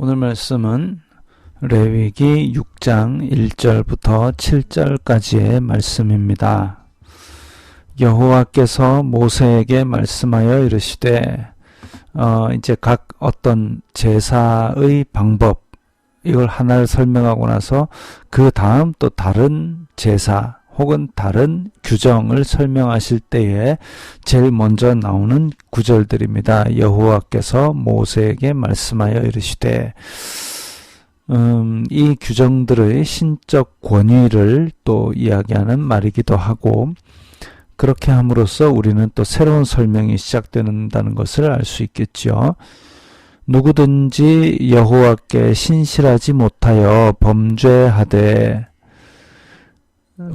오늘 말씀은 레위기 6장 1절부터 7절까지의 말씀입니다. 여호와께서 모세에게 말씀하여 이르시되 이제 각 어떤 제사의 방법 이걸 하나를 설명하고 나서 그 다음 또 다른 제사 혹은 다른 규정을 설명하실 때에 제일 먼저 나오는 구절들입니다. 여호와께서 모세에게 말씀하여 이르시되 이 규정들의 신적 권위를 또 이야기하는 말이기도 하고 그렇게 함으로써 우리는 또 새로운 설명이 시작된다는 것을 알 수 있겠죠. 누구든지 여호와께 신실하지 못하여 범죄하되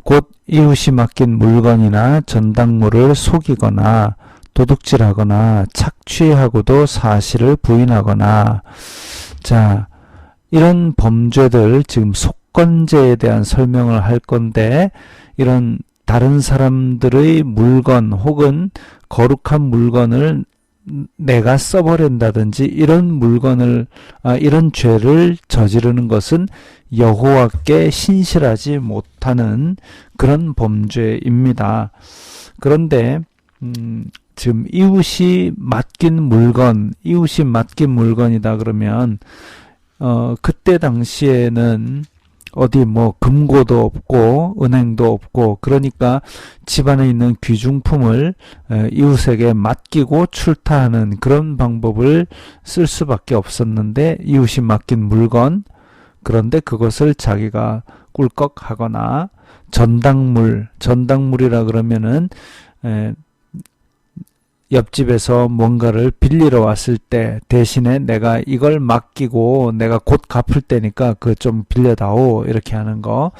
곧 이웃이 맡긴 물건이나 전당물을 속이거나 도둑질하거나 착취하고도 사실을 부인하거나 자 이런 범죄들 지금 속건제에 대한 설명을 할 건데 이런 다른 사람들의 물건 혹은 거룩한 물건을 내가 써버린다든지 이런 물건을 이런 죄를 저지르는 것은 여호와께 신실하지 못하는 그런 범죄입니다. 그런데 지금 이웃이 맡긴 물건이다 그러면 그때 당시에는 어디 금고도 없고 은행도 없고 그러니까 집안에 있는 귀중품을 이웃에게 맡기고 출타하는 그런 방법을 쓸 수밖에 없었는데 이웃이 맡긴 물건 그런데 그것을 자기가 꿀꺽하거나 전당물이라 그러면은 옆집에서 뭔가를 빌리러 왔을 때 대신에 내가 이걸 맡기고 내가 곧 갚을 때니까 그거 좀 빌려다오 이렇게 하는 거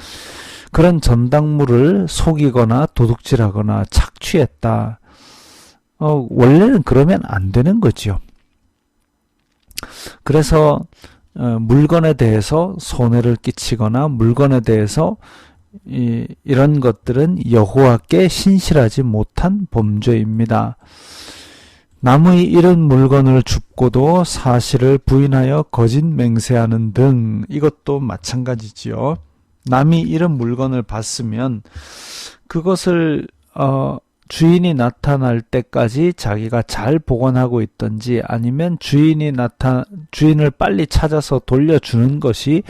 그런 전당물을 속이거나 도둑질하거나 착취했다. 원래는 그러면 안 되는 거죠. 그래서 물건에 대해서 손해를 끼치거나 물건에 대해서 이런 것들은 여호와께 신실하지 못한 범죄입니다. 남의 이런 물건을 줍고도 사실을 부인하여 거짓 맹세하는 등 이것도 마찬가지지요. 남이 이런 물건을 봤으면 그것을 주인이 나타날 때까지 자기가 잘 보관하고 있든지 아니면 주인을 빨리 찾아서 돌려주는 것이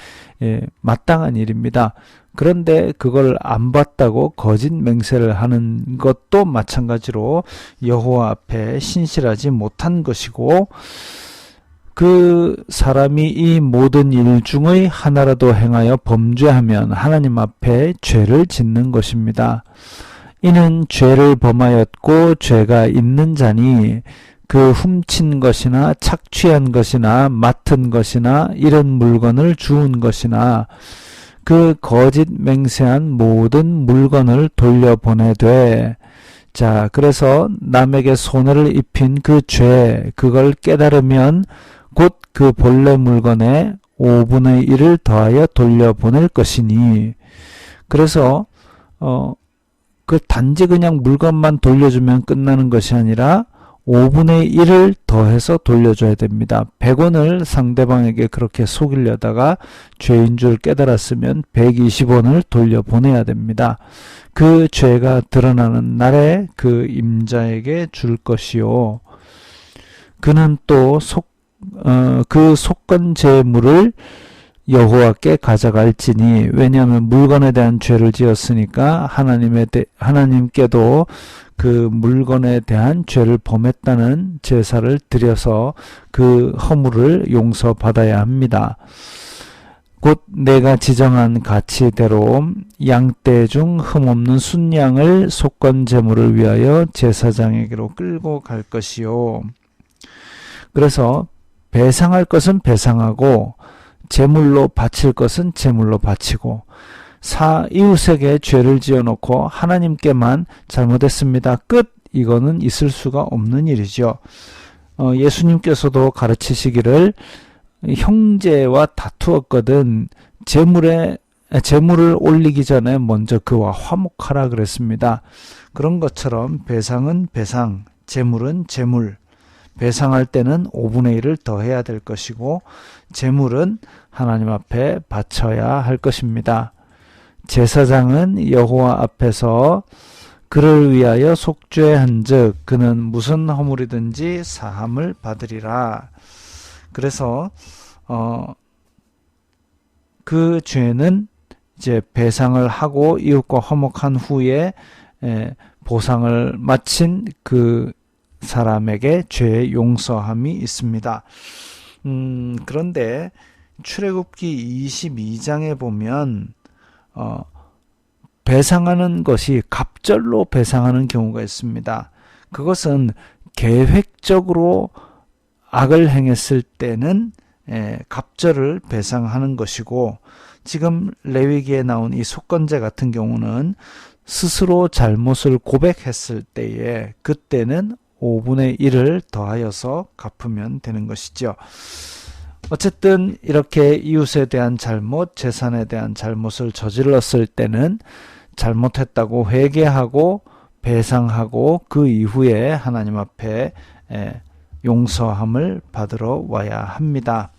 마땅한 일입니다. 그런데 그걸 안 봤다고 거짓 맹세를 하는 것도 마찬가지로 여호와 앞에 신실하지 못한 것이고 그 사람이 이 모든 일 중의 하나라도 행하여 범죄하면 하나님 앞에 죄를 짓는 것입니다. 이는 죄를 범하였고 죄가 있는 자니 그 훔친 것이나 착취한 것이나 맡은 것이나 이런 물건을 주운 것이나 그 거짓 맹세한 모든 물건을 돌려보내되 자 그래서 남에게 손해를 입힌 그 죄 그걸 깨달으면 곧 그 본래 물건의 5분의 1을 더하여 돌려보낼 것이니 그래서 그 단지 그냥 물건만 돌려주면 끝나는 것이 아니라 5분의 1을 더해서 돌려줘야 됩니다. 100원을 상대방에게 그렇게 속이려다가 죄인 줄 깨달았으면 120원을 돌려보내야 됩니다. 그 죄가 드러나는 날에 그 임자에게 줄 것이요. 그는 또 그 속건 제물을 여호와께 가져갈지니 왜냐하면 물건에 대한 죄를 지었으니까 하나님께도 그 물건에 대한 죄를 범했다는 제사를 드려서 그 허물을 용서받아야 합니다. 곧 내가 지정한 가치대로 양떼 중 흠없는 순양을 속건 제물을 위하여 제사장에게로 끌고 갈 것이요. 그래서 배상할 것은 배상하고 제물로 바칠 것은 제물로 바치고 이웃에게 죄를 지어놓고 하나님께만 잘못했습니다. 끝! 이거는 있을 수가 없는 일이죠. 예수님께서도 가르치시기를 형제와 다투었거든 제물을 올리기 전에 먼저 그와 화목하라 그랬습니다. 그런 것처럼 배상은 배상, 제물은 제물, 배상할 때는 5분의 1을 더해야 될 것이고 제물은 하나님 앞에 바쳐야 할 것입니다. 제사장은 여호와 앞에서 그를 위하여 속죄한즉 그는 무슨 허물이든지 사함을 받으리라. 그래서 그 죄는 이제 배상을 하고 이웃과 화목한 후에 보상을 마친 그 사람에게 죄의 용서함이 있습니다. 그런데 출애굽기 22장에 보면 배상하는 것이 갑절로 배상하는 경우가 있습니다. 그것은 계획적으로 악을 행했을 때는 갑절을 배상하는 것이고 지금 레위기에 나온 이 속건제 같은 경우는 스스로 잘못을 고백했을 때에 그때는 5분의 1을 더하여서 갚으면 되는 것이죠. 어쨌든 이렇게 이웃에 대한 잘못, 재산에 대한 잘못을 저질렀을 때는 잘못했다고 회개하고 배상하고 그 이후에 하나님 앞에 용서함을 받으러 와야 합니다.